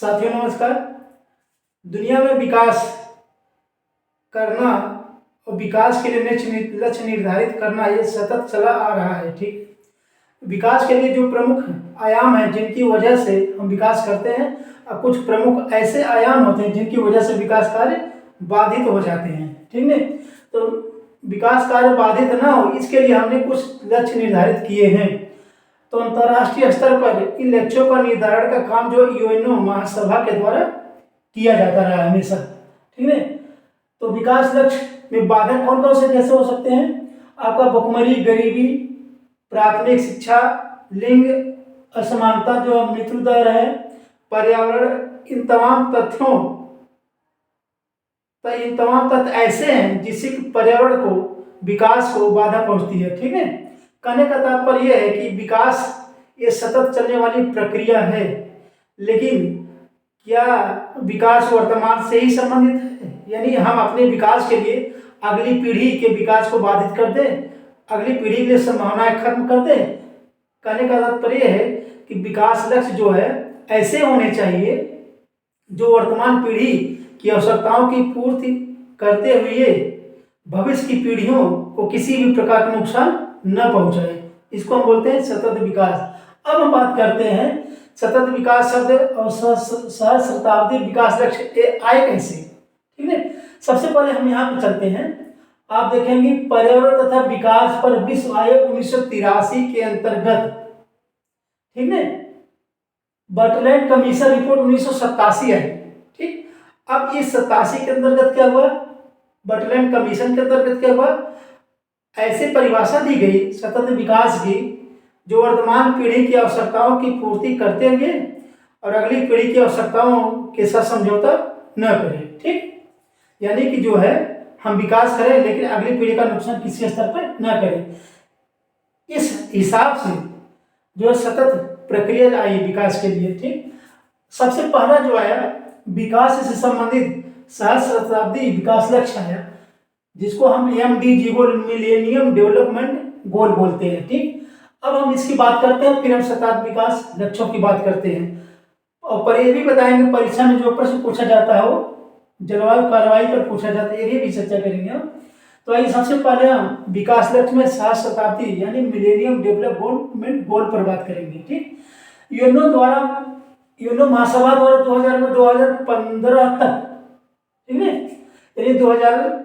साथियों नमस्कार। दुनिया में विकास करना और विकास के लिए लक्ष्य निर्धारित करना ये सतत चला आ रहा है। ठीक, विकास के लिए जो प्रमुख आयाम हैं जिनकी वजह से हम विकास करते हैं, और कुछ प्रमुख ऐसे आयाम होते हैं जिनकी वजह से विकास कार्य बाधित हो जाते हैं। ठीक है, तो विकास कार्य बाधित ना हो इसके लिए हमने कुछ लक्ष्य निर्धारित किए हैं। तो अंतर्राष्ट्रीय स्तर पर इन लक्ष्यों का निर्धारण का काम जो यूएनओ महासभा के द्वारा किया जाता रहा हमेशा। ठीक है, तो विकास लक्ष्य में बाधक कौन कौन से कैसे हो सकते हैं? आपका भुखमरी, गरीबी, प्राथमिक शिक्षा, लिंग असमानता, जो मृत्यु दर है, पर्यावरण, इन तमाम तथ्य ऐसे हैं जिससे पर्यावरण को, विकास को बाधा पहुंचती है। ठीक है, कहने का तात्पर्य यह है कि विकास ये सतत चलने वाली प्रक्रिया है, लेकिन क्या विकास वर्तमान से ही संबंधित है? यानी हम अपने विकास के लिए अगली पीढ़ी के विकास को बाधित कर दें, अगली पीढ़ी के लिए संभावनाएं खत्म कर दें? कहने का तात्पर्य है कि विकास लक्ष्य जो है ऐसे होने चाहिए जो वर्तमान पीढ़ी की आवश्यकताओं की पूर्ति करते हुए भविष्य की पीढ़ियों को किसी भी प्रकार का नुकसान न पहुंचाए। इसको हम बोलते हैं सतत विकास। अब हम बात करते हैं सतत विकास शब्द और सहस्राब्दी विकास लक्ष्य आए कैसे। ठीक है, सबसे पहले हम यहाँ पर चलते हैं। आप देखेंगे पर्यावरण तथा विकास पर विश्व आयोग 1983 के अंतर्गत, ठीक है, बर्टलैंड कमीशन रिपोर्ट 1987 आई। ठीक, अब इस 87 के अंतर्गत क्या हुआ? बर्टलैंड कमीशन के अंतर्गत क्या हुआ? ऐसे परिभाषा दी गई सतत विकास की जो वर्तमान पीढ़ी की आवश्यकताओं की पूर्ति करते हुए और अगली पीढ़ी की आवश्यकताओं के साथ समझौता न करे। ठीक, यानी कि जो है हम विकास करें लेकिन अगली पीढ़ी का नुकसान किसी स्तर पर न करें। इस हिसाब से जो सतत प्रक्रिया आई विकास के लिए। ठीक, सबसे पहला जो आया विकास से संबंधित सहस्राब्दी विकास लक्ष्य आया, जिसको हम MDG गोल, मिलेनियम डेवलपमेंट गोल बोलते हैं। ठीक, अब हम इसकी बात करते हैं, फिर हम सतत विकास लक्ष्यों की बात करते हैं। और पर ये भी बताएंगे परीक्षा में जो प्रश्न पूछा जाता है वो जलवायु कार्रवाई पर पूछा जाता है, ये भी चर्चा करेंगे हम। तो आइए सबसे पहले हम विकास लक्ष्य में सहस्राब्दी यानी मिलेनियम डेवलपमेंट गोल पर बात करेंगे। ठीक, यूएनओ महासभा द्वारा 2000 में 2015 तक, ठीक है, यानी 2000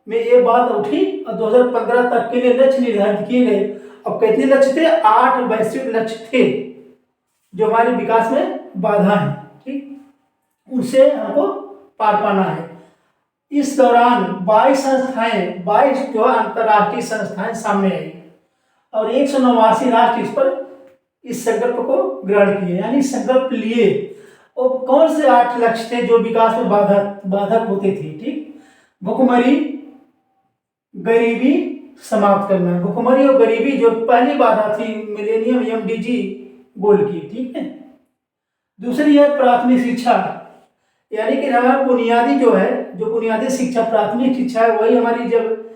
में ये बात उठी और 2015 तक के लिए लक्ष्य निर्धारित किए गए। अब कितने लक्ष्य थे? 8 वैश्विक लक्ष्य थे जो हमारे विकास में बाधा है। ठीक, उसे हमको पार पाना है। इस दौरान 22 जो अंतर्राष्ट्रीय संस्थाएं सामने आई और 189 राष्ट्र इस संकल्प को ग्रहण किए, यानी संकल्प लिए। और कौन से 8 लक्ष्य थे जो विकास में बाधक होते थे? ठीक, भुखमरी, गरीबी समाप्त करना। भुखमरी और गरीबी जो पहली बाधा थी मिलेनियम MDG गोल की। ठीक है, दूसरी है प्राथमिक शिक्षा, यानी कि हमारा बुनियादी जो है, जो बुनियादी शिक्षा, प्राथमिक शिक्षा है, वही हमारी जब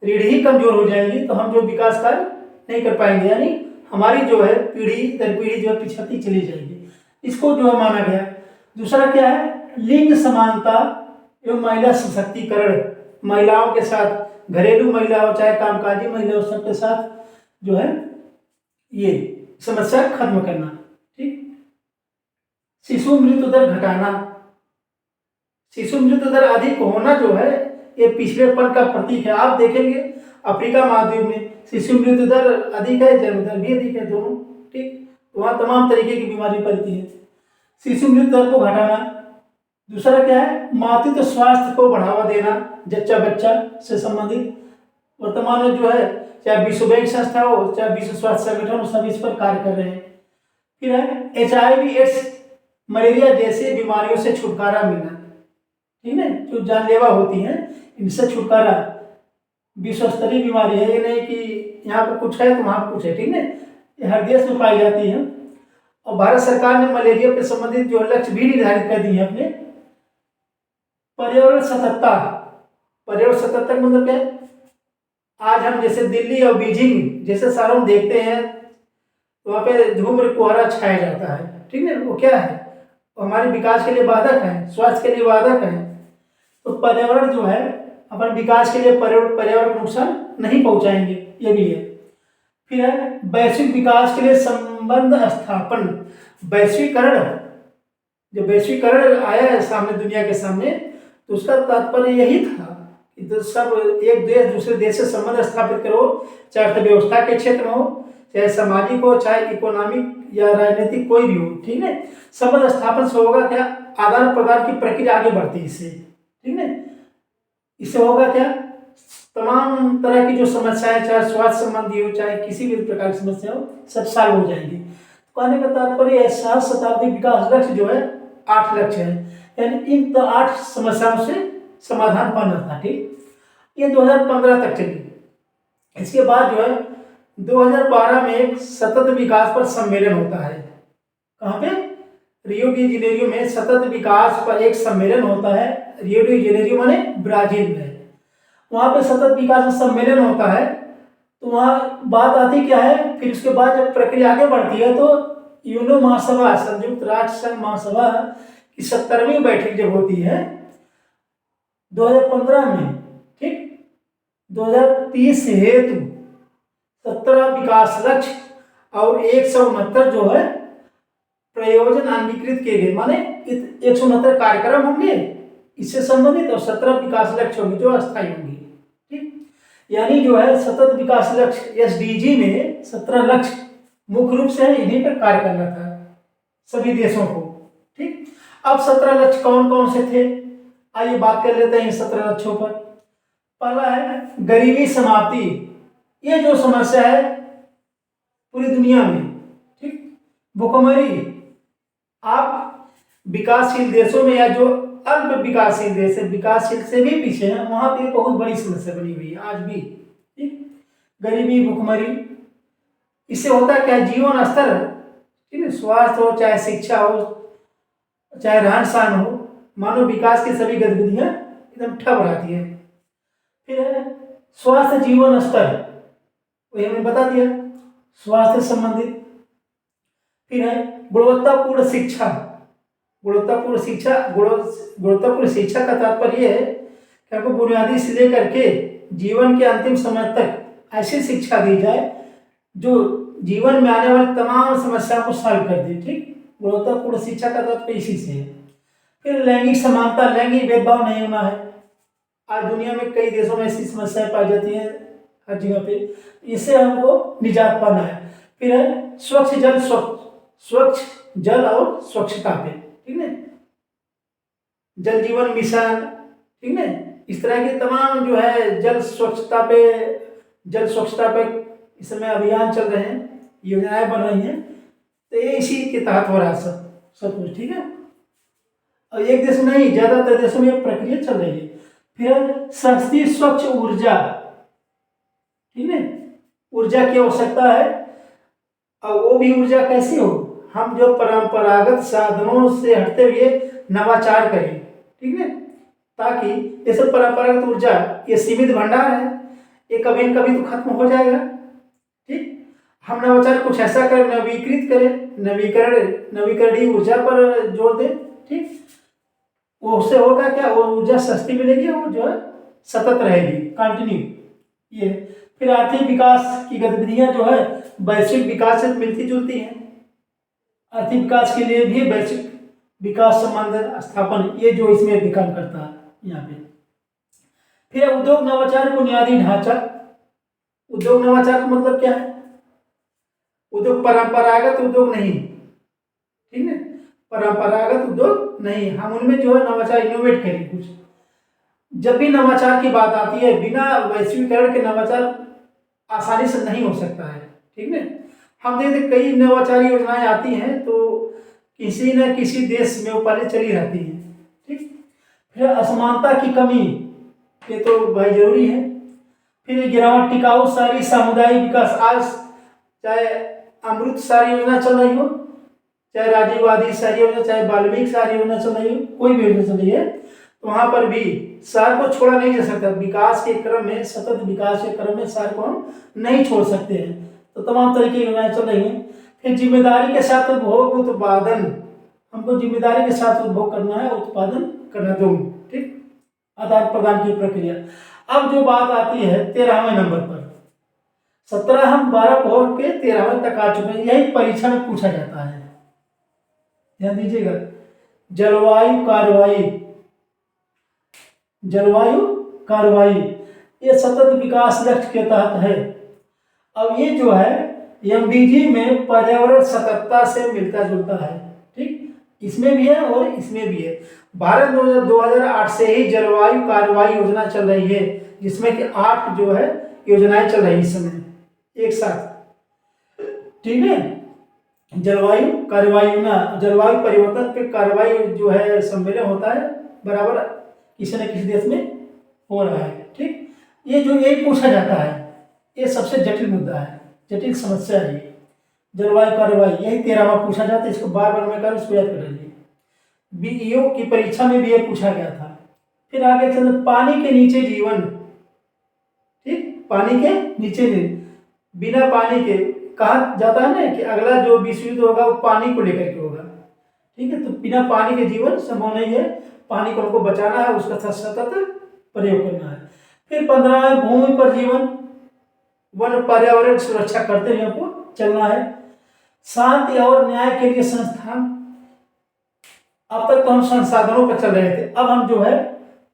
रीढ़ ही कमजोर हो जाएगी तो हम जो विकास कार्य नहीं कर पाएंगे, यानी हमारी जो है पीढ़ी दर पीढ़ी जो है पिछड़ती चली जाएगी। इसको जो है माना गया। दूसरा क्या है? लिंग समानता एवं महिला सशक्तिकरण। महिलाओं के साथ, घरेलू महिला हो चाहे कामकाजी महिला हो, सबके साथ जो है ये समस्या खत्म करना। ठीक, शिशु मृत्यु दर घटाना। शिशु मृत्यु दर अधिक होना जो है ये पिछड़ेपन का प्रतीक है। आप देखेंगे अफ्रीका महाद्वीप में शिशु मृत्यु दर अधिक है, जन्म दर भी अधिक है, दोनों। ठीक, वहाँ तमाम तरीके की बीमारी फैलती है। शिशु मृत्यु दर को घटाना। दूसरा क्या है? मातृत्व स्वास्थ्य को बढ़ावा देना, जच्चा बच्चा से संबंधित। वर्तमान में जो है चाहे विश्व बैंक संस्था हो चाहे विश्व स्वास्थ्य संगठन हो, सब इस पर कार्य कर रहे हैं। फिर है HIV एड्स, मलेरिया जैसे बीमारियों से छुटकारा मिलना। ठीक है, जो जानलेवा होती हैं इनसे छुटकारा। विश्व स्तरीय बीमारी है, ये नहीं कि यहाँ पर कुछ है तो वहाँ पर कुछ है। ठीक है, ये हर देश में पाई जाती है। और भारत सरकार ने मलेरिया के संबंधित जो लक्ष्य भी निर्धारित कर दिए अपने। पर्यावरण सततता। पर्यावरण सततता मतलब क्या है? आज हम जैसे दिल्ली और बीजिंग जैसे शहरों में देखते हैं तो वहाँ पे धूम्र कोहरा छाया जाता है। ठीक है, वो क्या है? हमारे विकास के लिए बाधक है, स्वास्थ्य के लिए बाधक है। तो पर्यावरण जो है अपन विकास के लिए पर्यावरण को नुकसान नहीं पहुंचाएंगे, ये भी है। फिर है वैश्विक विकास के लिए संबंध स्थापन। वैश्वीकरण, जब वैश्वीकरण आया है सामने, दुनिया के सामने, तो उसका तात्पर्य यही था कि तो सब एक देश दूसरे देश से संबंध स्थापित करो, चाहे अर्थव्यवस्था के क्षेत्र में हो, चाहे सामाजिक हो, चाहे इकोनॉमिक या राजनीतिक कोई भी हो, ठीक है। संबंध स्थापन से होगा क्या, आदान प्रदान की प्रक्रिया आगे बढ़ती है इससे, ठीक है। इससे होगा क्या, तमाम तरह की जो समस्याएं, चाहे स्वास्थ्य संबंधी हो, चाहे किसी भी प्रकार की समस्या हो, सब सॉल्व हो जाएंगी। कहने का तात्पर्य सहस्त्र शताब्दी विकास लक्ष्य जो है 8 लक्ष्य है, यानी इन 8 समस्याओं से समाधान पाना था, ठीक। ये 2015 तक चली। इसके बाद जो है 2012 में एक सतत विकास पर सम्मेलन होता है। कहाँ पे, रियो डी जेनेरियो में सतत विकास पर एक सम्मेलन होता है। रियो डी जेनेरियो माने ब्राजील में, वहां पे सतत विकास सम्मेलन होता है। तो वहाँ बात आती क्या है, फिर उसके बाद जब प्रक्रिया आगे बढ़ती है तो यूएनओ महासभा, संयुक्त राष्ट्र संघ महासभा की 70वीं बैठक जब होती है 2015 में, ठीक, 2030 हेतु 17 विकास लक्ष्य और 169 जो है प्रयोजन अंगीकृत किए गए, माने 169 कार्यक्रम होंगे इससे संबंधित और 17 विकास लक्ष्य होंगे जो अस्थायी होंगे, ठीक। यानी जो है सतत विकास लक्ष्य एसडीजी में 17 लक्ष्य मुख्य रूप से इन्हीं पर कार्य करना था सभी देशों को, ठीक। अब 17 लक्ष्य कौन कौन से थे, आइए बात कर लेते हैं इन 17 लक्ष्यों पर। पहला है गरीबी समाप्ति। ये जो समस्या है पूरी दुनिया में, ठीक, भुखमरी। आप विकासशील देशों में या जो अल्प विकासशील देश है, विकासशील से भी पीछे हैं, वहां पे बहुत बड़ी समस्या बनी हुई है आज भी, ठीक। गरीबी, भुखमरी, इससे होता है क्या, जीवन स्तर, ठीक है, स्वास्थ्य हो, चाहे शिक्षा हो, चाहे रहन सहन हो, मानव विकास की सभी गतिविधियां एकदम ठप रहती है। फिर है स्वास्थ्य जीवन स्तर, वही हमने बता दिया, स्वास्थ्य संबंधित। फिर है गुणवत्तापूर्ण शिक्षा। गुणवत्तापूर्ण शिक्षा का तात्पर्य यह है कि आपको बुनियादी से लेकर के जीवन के अंतिम समय तक ऐसी शिक्षा दी जाए जो जीवन में आने वाली तमाम समस्याओं को सॉल्व कर दे, ठीक। गुणवत्तापूर्ण शिक्षा का तात्पर्य इसी से है। फिर लैंगिक समानता, लैंगिक भेदभाव नहीं होना है। आज दुनिया में कई देशों में ऐसी समस्याएं पाई जाती हैं हर जगह पे, इससे हमको निजात पाना है। फिर है स्वच्छ जल और स्वच्छता पे, ठीक है, जल जीवन मिशन, ठीक है, इस तरह के तमाम जो है जल स्वच्छता पे इस समय अभियान चल रहे हैं, योजनाएं बन रही हैं, तो ये इसी के तहत हो रहा है सब कुछ, ठीक है। और एक देश में नहीं, ज्यादातर देशों में यह प्रक्रिया चल रही है। फिर सस्ती स्वच्छ ऊर्जा, ठीक है, ऊर्जा की आवश्यकता है, और वो भी ऊर्जा कैसी हो, हम जो परंपरागत साधनों से हटते हुए नवाचार करें, ठीक है, ताकि जैसे परंपरागत ऊर्जा ये सीमित भंडार है, ये कभी न कभी तो खत्म हो जाएगा, ठीक। हम नवाचार कुछ ऐसा करें, नवीकृत करें, नवीकरणीय ऊर्जा पर जोर दें, ठीक। वो उससे होगा क्या, वो ऊर्जा सस्ती मिलेगी, वो जो है सतत रहेगी, कंटिन्यू। ये फिर आर्थिक विकास की गतिविधियां जो है वैश्विक विकास से मिलती जुलती हैं। आर्थिक विकास के लिए भी वैश्विक विकास संबंध स्थापन, ये जो इसमें भी काम करता है यहाँ पे। फिर उद्योग नवाचार बुनियादी ढांचा। उद्योग नवाचार का मतलब क्या है, उद्योग परंपरागत उद्योग नहीं, ठीक है, परंपरागत उद्योग नहीं, हम उनमें जो है नवाचार इनोवेट करें कुछ। जब भी नवाचार की बात आती है, बिना वैश्वीकरण के नवाचार आसानी से नहीं हो सकता है, ठीक है। हम देखते कई नवाचारी योजनाएं आती हैं तो किसी न किसी देश में वो पहले चली रहती हैं, ठीक। फिर असमानता की कमी, ये तो भाई जरूरी है। फिर गिरावट, टिकाऊ शहरी सामुदायिक विकास। आज चाहे अमृत शहरी योजना चल रही हो, चाहे राजीव गांधी शहरी योजना, चाहे वाल्मीकि शहरी योजना चल रही हो, कोई भी योजना चल रही है, तो वहां पर भी शहर को छोड़ा नहीं जा सकता। विकास के क्रम में, सतत विकास के क्रम में शहर को हम नहीं छोड़ सकते हैं, तो तमाम तरह की योजनाएं चल रही हैं। फिर जिम्मेदारी के साथ उपभोग उत्पादन हमको जिम्मेदारी के साथ उपभोग करना है, उत्पादन करना दोनों, ठीक, आदान प्रदान की प्रक्रिया। अब जो बात आती है 13वें नंबर पर, 17 हम 12 पढ़ के 13वें तक आ चुके हैं, यही परीक्षा में पूछा जाता है, ध्यान दीजिएगा। जलवायु कार्रवाई, जलवायु कार्रवाई ये सतत विकास लक्ष्य के तहत है। अब ये जो है एमडीजी में पर्यावरण सतर्कता से मिलता जुलता है, ठीक, इसमें भी है और इसमें भी है। भारत में 2008 से ही जलवायु कार्रवाई योजना चल रही है, जिसमें कि 8 जो है योजनाएं चल रही है इस समय एक साथ, ठीक है। जलवायु कार्रवाई योजना, जलवायु परिवर्तन पे कार्रवाई जो है सम्मेलन होता है बराबर किसी न किसी देश में हो रहा है, ठीक। ये जो यही पूछा जाता है, ये सबसे जटिल मुद्दा है, जटिल समस्या है ये जलवायु कार्रवाई, यही 13वां पूछा जाता है। इसको बार बार मैं कर इसको याद कर लीजिए, बीईओ की परीक्षा में भी ये पूछा गया था। फिर आगे चलते पानी के नीचे जीवन, ठीक, पानी के नीचे नहीं, बिना पानी के कहा जाता है ना कि अगला जो विश्व युद्ध होगा वो पानी को लेकर के होगा, ठीक है। तो बिना पानी के जीवन संभव नहीं है, पानी को हमको बचाना है, उसका सतत प्रयोग करना है। फिर 15 भूमि पर जीवन, वन पर्यावरण सुरक्षा करते हुए हमको चलना है। शांति और न्याय के लिए संस्थान, अब तक तो हम संसाधनों पर चल रहे थे, अब हम जो है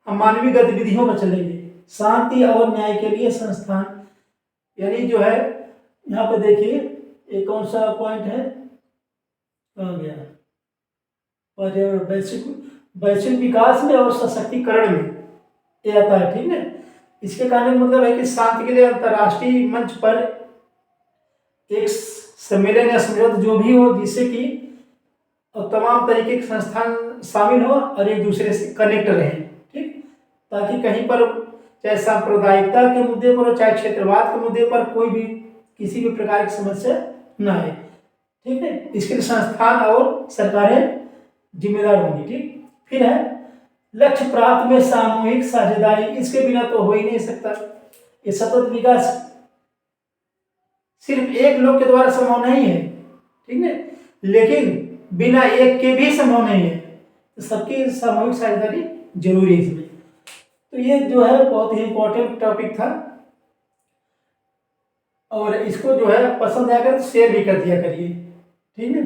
हम मानवीय गतिविधियों पर चलेंगे। शांति और न्याय के लिए संस्थान, यानी जो है यहाँ पे देखिए ये कौन सा पॉइंट है, कहाँ गया, पर्यावरण वैश्विक विकास में और सशक्तिकरण में ये आता है, ठीक है। इसके कारण मतलब है कि शांति के लिए अंतर्राष्ट्रीय मंच पर एक सम्मेलन या समझौता जो भी हो, जिससे कि तमाम तरीके के संस्थान शामिल हो और एक दूसरे से कनेक्ट रहें, ठीक, ताकि कहीं पर चाहे सांप्रदायिकता के मुद्दे पर हो चाहे क्षेत्रवाद के मुद्दे पर कोई भी किसी भी प्रकार की समस्या न आए, ठीक है। इसके लिए संस्थान और सरकारें जिम्मेदार होंगी, ठीक। फिर है लक्ष्य प्राप्त में सामूहिक साझेदारी, इसके बिना तो हो ही नहीं सकता। ये सतत विकास सिर्फ एक लोग के द्वारा संभव नहीं है, ठीक है, लेकिन बिना एक के भी संभव नहीं है, तो सबकी सामूहिक साझेदारी जरूरी है इसमें। तो ये जो है बहुत ही इंपॉर्टेंट टॉपिक था, और इसको जो है पसंद आकर शेयर भी कर दिया करिए, ठीक है।